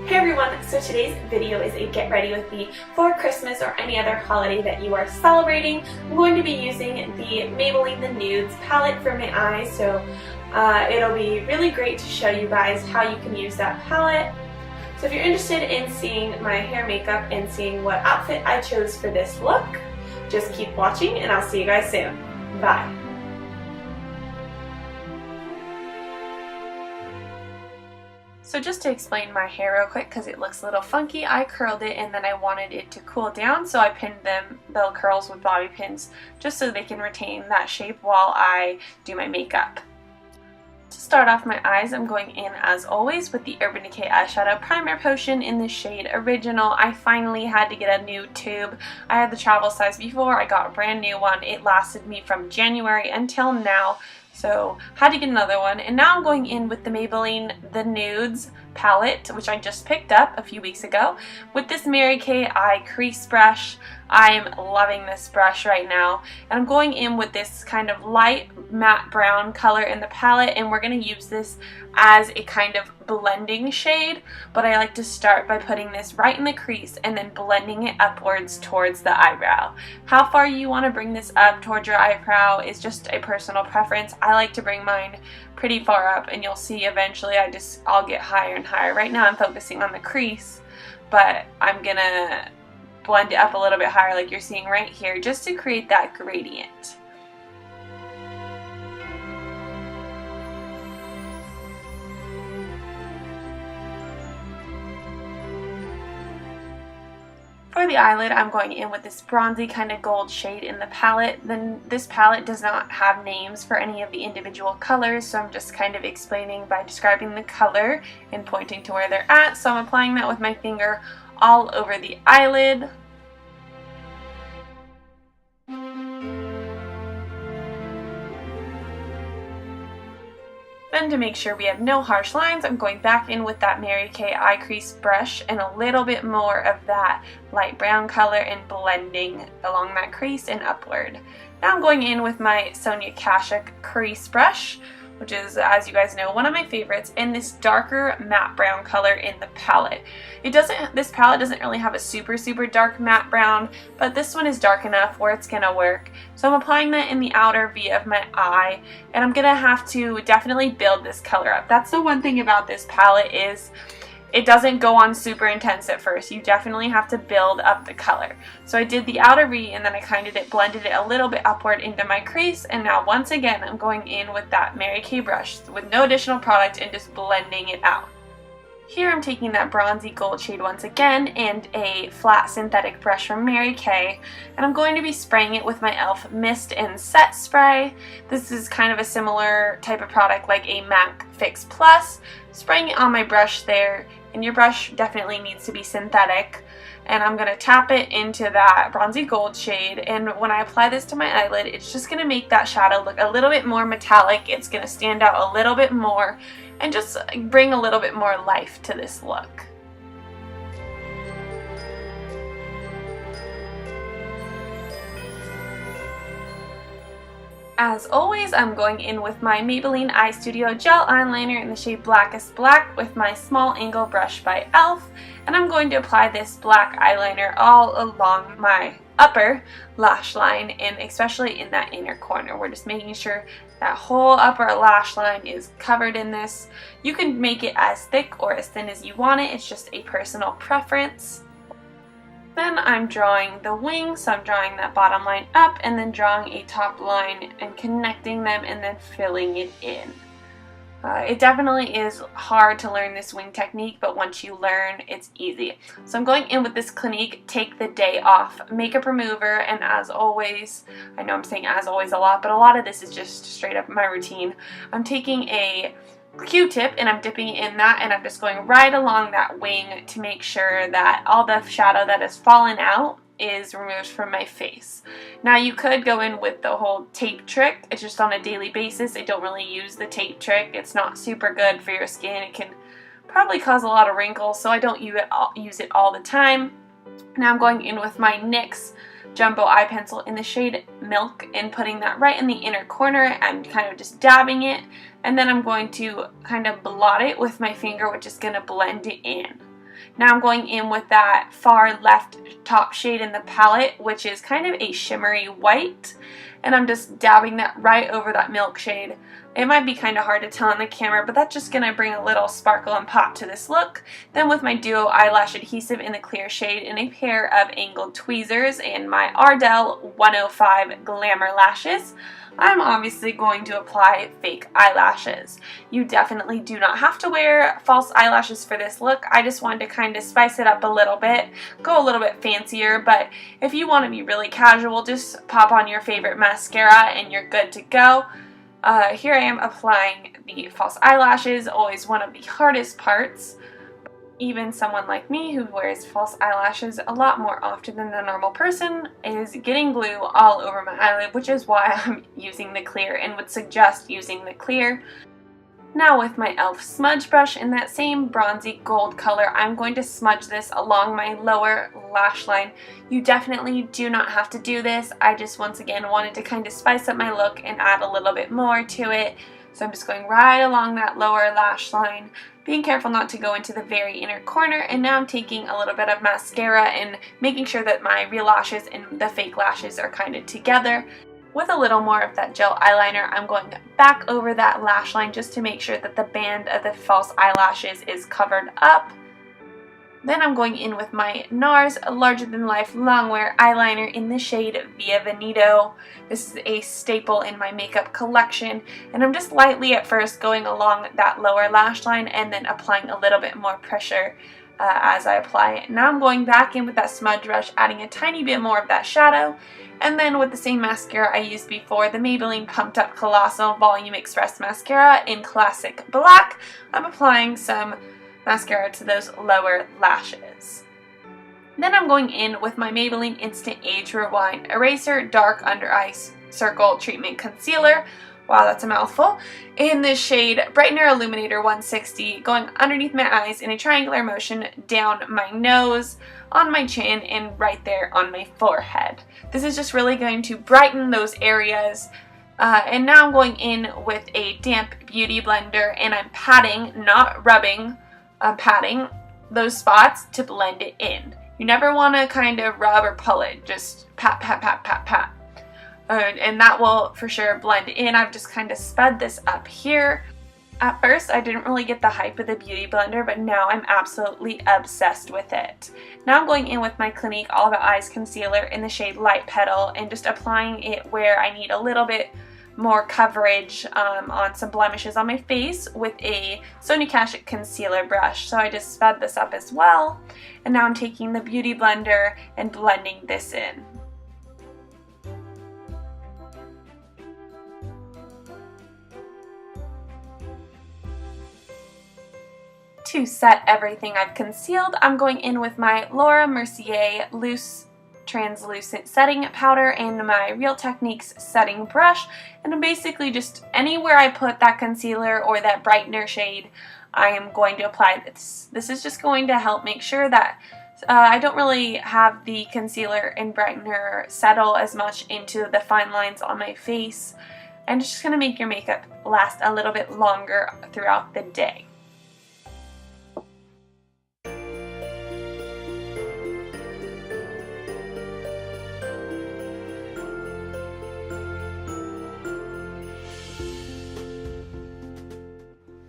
Hey everyone, so today's video is a get ready with me for Christmas or any other holiday that you are celebrating. I'm going to be using the Maybelline The Nudes palette for my eyes, so it'll be really great to show you guys how you can use that palette. So if you're interested in seeing my hair, makeup, and seeing what outfit I chose for this look, just keep watching and I'll see you guys soon. Bye! So just to explain my hair real quick, because it looks a little funky, I curled it and then I wanted it to cool down, so I pinned the curls with bobby pins just so they can retain that shape while I do my makeup. To start off my eyes, I'm going in as always with the Urban Decay Eyeshadow Primer Potion in the shade Original. I finally had to get a new tube. I had the travel size before, I got a brand new one. It lasted me from January until now. So had to get another one, and now I'm going in with the Maybelline The Nudes palette, which I just picked up a few weeks ago, with this Mary Kay eye crease brush. I'm loving this brush right now, and I'm going in with this kind of light matte brown color in the palette, and we're going to use this as a kind of blending shade, but I like to start by putting this right in the crease and then blending it upwards towards the eyebrow. How far you want to bring this up towards your eyebrow is just a personal preference. I like to bring mine pretty far up, and you'll see eventually I'll get higher and higher. Right now I'm focusing on the crease, but I'm gonna blend it up a little bit higher like you're seeing right here, just to create that gradient. For the eyelid, I'm going in with this bronzy kind of gold shade in the palette. Then this palette does not have names for any of the individual colors, so I'm just kind of explaining by describing the color and pointing to where they're at. So I'm applying that with my finger all over the eyelid. Then to make sure we have no harsh lines, I'm going back in with that Mary Kay eye crease brush and a little bit more of that light brown color and blending along that crease and upward. Now I'm going in with my Sonia Kashuk crease brush, which is, as you guys know, one of my favorites, in this darker matte brown color in the palette. This palette doesn't really have a super dark matte brown, but this one is dark enough where it's gonna work. So I'm applying that in the outer V of my eye, and I'm gonna have to definitely build this color up. That's the one thing about this palette, is it doesn't go on super intense at first. You definitely have to build up the color. So I did the outer V, and then I blended it a little bit upward into my crease, and now once again I'm going in with that Mary Kay brush with no additional product and just blending it out. Here I'm taking that bronzy gold shade once again and a flat synthetic brush from Mary Kay, and I'm going to be spraying it with my e.l.f. Mist and Set Spray. This is kind of a similar type of product like a MAC Fix Plus. Spraying it on my brush there, and your brush definitely needs to be synthetic. And I'm going to tap it into that bronzy gold shade, and when I apply this to my eyelid, it's just going to make that shadow look a little bit more metallic. It's going to stand out a little bit more and just bring a little bit more life to this look. As always, I'm going in with my Maybelline Eye Studio Gel Eyeliner in the shade Blackest Black with my small angle brush by e.l.f. And I'm going to apply this black eyeliner all along my upper lash line, and especially in that inner corner. We're just making sure that whole upper lash line is covered in this. You can make it as thick or as thin as you want it. It's just a personal preference. Then I'm drawing the wing, so I'm drawing that bottom line up and then drawing a top line and connecting them and then filling it in. It definitely is hard to learn this wing technique, but once you learn, it's easy. So I'm going in with this Clinique Take the Day Off makeup remover, and as always, I know I'm saying as always a lot, but a lot of this is just straight up my routine. I'm taking a Q-tip and I'm dipping it in that, and I'm just going right along that wing to make sure that all the shadow that has fallen out is removed from my face. Now you could go in with the whole tape trick. It's just on a daily basis. I don't really use the tape trick. It's not super good for your skin. It can probably cause a lot of wrinkles, so I don't use it all the time. Now I'm going in with my NYX Jumbo Eye Pencil in the shade Milk and putting that right in the inner corner and kind of just dabbing it. And then I'm going to kind of blot it with my finger, which is going to blend it in. Now I'm going in with that far left top shade in the palette, which is kind of a shimmery white, and I'm just dabbing that right over that milk shade. It might be kind of hard to tell on the camera, but that's just going to bring a little sparkle and pop to this look. Then with my Duo Eyelash Adhesive in the clear shade and a pair of angled tweezers and my Ardell 105 Glamour Lashes, I'm obviously going to apply fake eyelashes. You definitely do not have to wear false eyelashes for this look. I just wanted to kind of spice it up a little bit, go a little bit fancier, but if you want to be really casual, just pop on your favorite mascara and you're good to go. Here I am applying the false eyelashes, always one of the hardest parts. Even someone like me who wears false eyelashes a lot more often than the normal person is getting glue all over my eyelid, which is why I'm using the clear and would suggest using the clear. Now with my e.l.f. smudge brush in that same bronzy gold color, I'm going to smudge this along my lower lash line. You definitely do not have to do this. I just once again wanted to kind of spice up my look and add a little bit more to it. So I'm just going right along that lower lash line, being careful not to go into the very inner corner, and now I'm taking a little bit of mascara and making sure that my real lashes and the fake lashes are kind of together. With a little more of that gel eyeliner, I'm going back over that lash line just to make sure that the band of the false eyelashes is covered up. Then I'm going in with my NARS Larger Than Life Longwear eyeliner in the shade Via Veneto. This is a staple in my makeup collection, and I'm just lightly at first going along that lower lash line and then applying a little bit more pressure as I apply it. Now I'm going back in with that smudge brush, adding a tiny bit more of that shadow, and then with the same mascara I used before, the Maybelline Pumped Up Colossal Volume Express Mascara in Classic Black, I'm applying some mascara to those lower lashes. Then I'm going in with my Maybelline Instant Age Rewind Eraser Dark Under Eye Circle Treatment Concealer. Wow, that's a mouthful. In the shade Brightener Illuminator 160, going underneath my eyes in a triangular motion down my nose, on my chin, and right there on my forehead. This is just really going to brighten those areas. And now I'm going in with a damp beauty blender, and I'm patting, not rubbing, I'm patting those spots to blend it in. You never want to kind of rub or pull it, just pat, pat, pat, pat, pat. And that will for sure blend in. I've just kind of sped this up here. At first I didn't really get the hype of the beauty blender, but now I'm absolutely obsessed with it. Now I'm going in with my Clinique All About Eyes concealer in the shade Light Petal and just applying it where I need a little bit more coverage on some blemishes on my face with a Sonia Kashuk concealer brush. So I just sped this up as well, and now I'm taking the beauty blender and blending this in. To set everything I've concealed, I'm going in with my Laura Mercier Loose Translucent Setting Powder and my Real Techniques setting brush, and I'm basically just anywhere I put that concealer or that brightener shade, I am going to apply this. This is just going to help make sure that I don't really have the concealer and brightener settle as much into the fine lines on my face, and it's just going to make your makeup last a little bit longer throughout the day.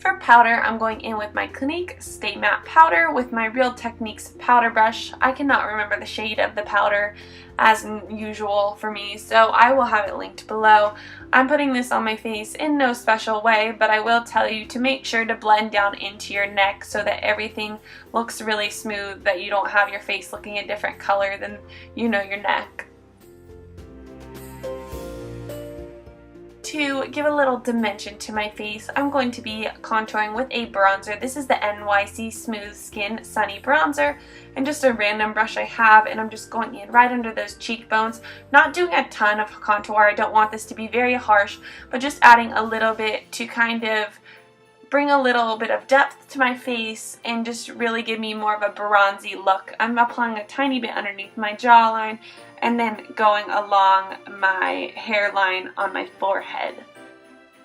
For powder, I'm going in with my Clinique Stay Matte Powder with my Real Techniques powder brush. I cannot remember the shade of the powder as usual for me, so I will have it linked below. I'm putting this on my face in no special way, but I will tell you to make sure to blend down into your neck so that everything looks really smooth, that you don't have your face looking a different color than your neck. To give a little dimension to my face, I'm going to be contouring with a bronzer. This is the NYC Smooth Skin Sunny Bronzer, and just a random brush I have, and I'm just going in right under those cheekbones. Not doing a ton of contour. I don't want this to be very harsh, but just adding a little bit to kind of bring a little bit of depth to my face and just really give me more of a bronzy look. I'm applying a tiny bit underneath my jawline and then going along my hairline on my forehead.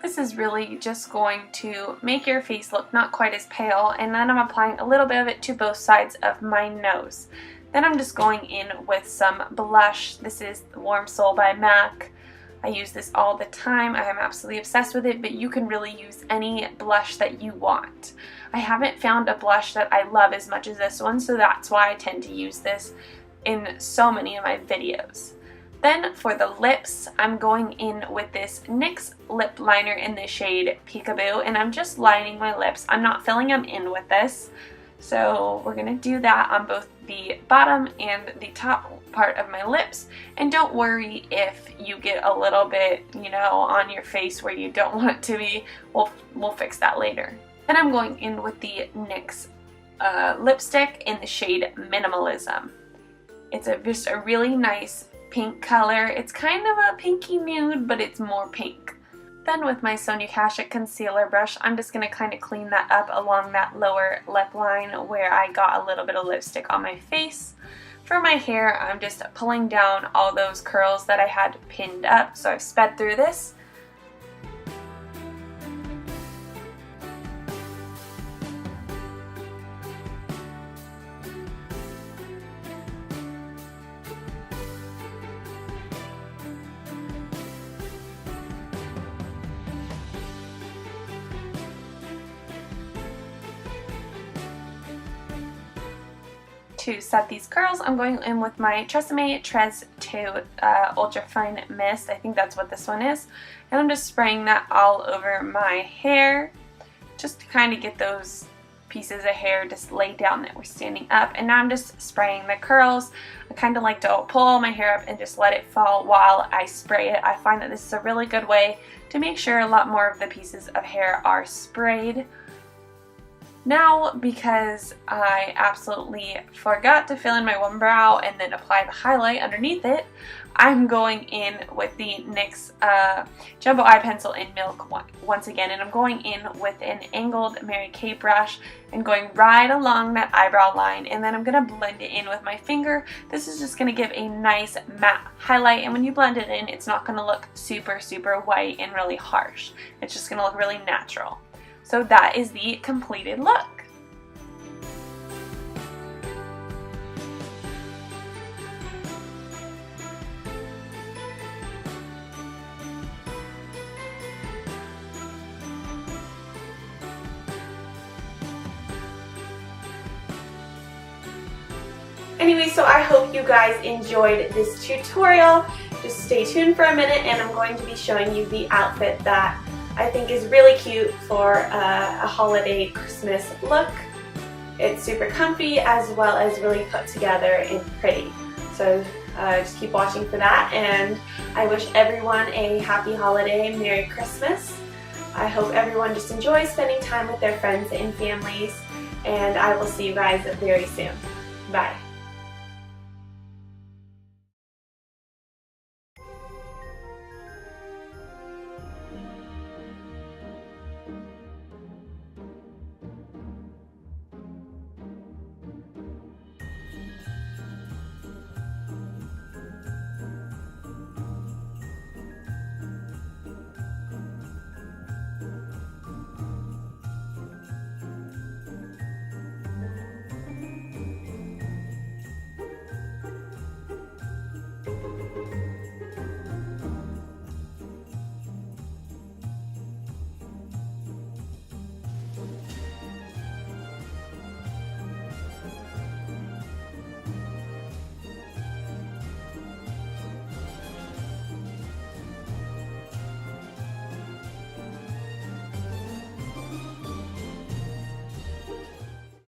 This is really just going to make your face look not quite as pale, and then I'm applying a little bit of it to both sides of my nose. Then I'm just going in with some blush. This is the Warm Soul by MAC. I use this all the time. I am absolutely obsessed with it, but you can really use any blush that you want. I haven't found a blush that I love as much as this one, so that's why I tend to use this in so many of my videos. Then for the lips, I'm going in with this NYX lip liner in the shade Peekaboo, and I'm just lining my lips. I'm not filling them in with this. So we're going to do that on both the bottom and the top part of my lips. And don't worry if you get a little bit, on your face where you don't want it to be. We'll fix that later. Then I'm going in with the NYX lipstick in the shade Minimalism. It's just a really nice pink color. It's kind of a pinky nude, but it's more pink. Then with my Sonia Kashuk concealer brush, I'm just going to kind of clean that up along that lower lip line where I got a little bit of lipstick on my face. For my hair, I'm just pulling down all those curls that I had pinned up, so I've sped through this. To set these curls, I'm going in with my Tresemme Trez 2 Ultra Fine Mist. I think that's what this one is. And I'm just spraying that all over my hair just to kind of get those pieces of hair just laid down that were standing up. And now I'm just spraying the curls. I kind of like to pull my hair up and just let it fall while I spray it. I find that this is a really good way to make sure a lot more of the pieces of hair are sprayed. Now, because I absolutely forgot to fill in my one brow and then apply the highlight underneath it, I'm going in with the NYX Jumbo Eye Pencil in Milk once again, and I'm going in with an angled Mary Kay brush and going right along that eyebrow line, and then I'm going to blend it in with my finger. This is just going to give a nice matte highlight, and when you blend it in, it's not going to look super, super white and really harsh. It's just going to look really natural. So that is the completed look. Anyway, so I hope you guys enjoyed this tutorial. Just stay tuned for a minute and I'm going to be showing you the outfit that I think is really cute for a holiday Christmas look. It's super comfy as well as really put together and pretty. So just keep watching for that, and I wish everyone a happy holiday, Merry Christmas. I hope everyone just enjoys spending time with their friends and families, and I will see you guys very soon. Bye.